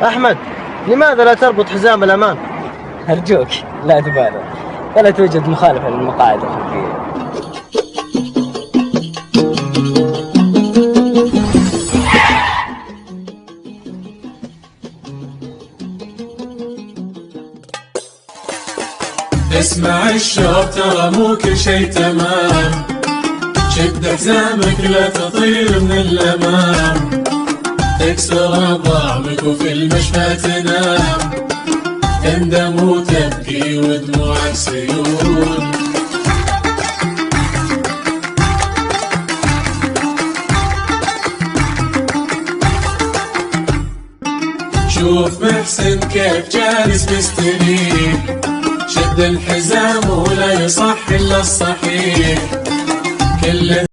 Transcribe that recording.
أحمد، لماذا لا تربط حزام الأمان؟ أرجوك لا تبالغ، ولا توجد مخالفة للمقاعد الخلفية. اسمع الشوق ترى مو كل شي تمام، شد حزامك لا تطير من الأمام، تكسر ضعمك وفي المشفى تنام، تندم وتبكي ودموعك سيول. شوف محسن كيف جالس مستريح، شد الحزام ولا يصح إلا الصحيح. كل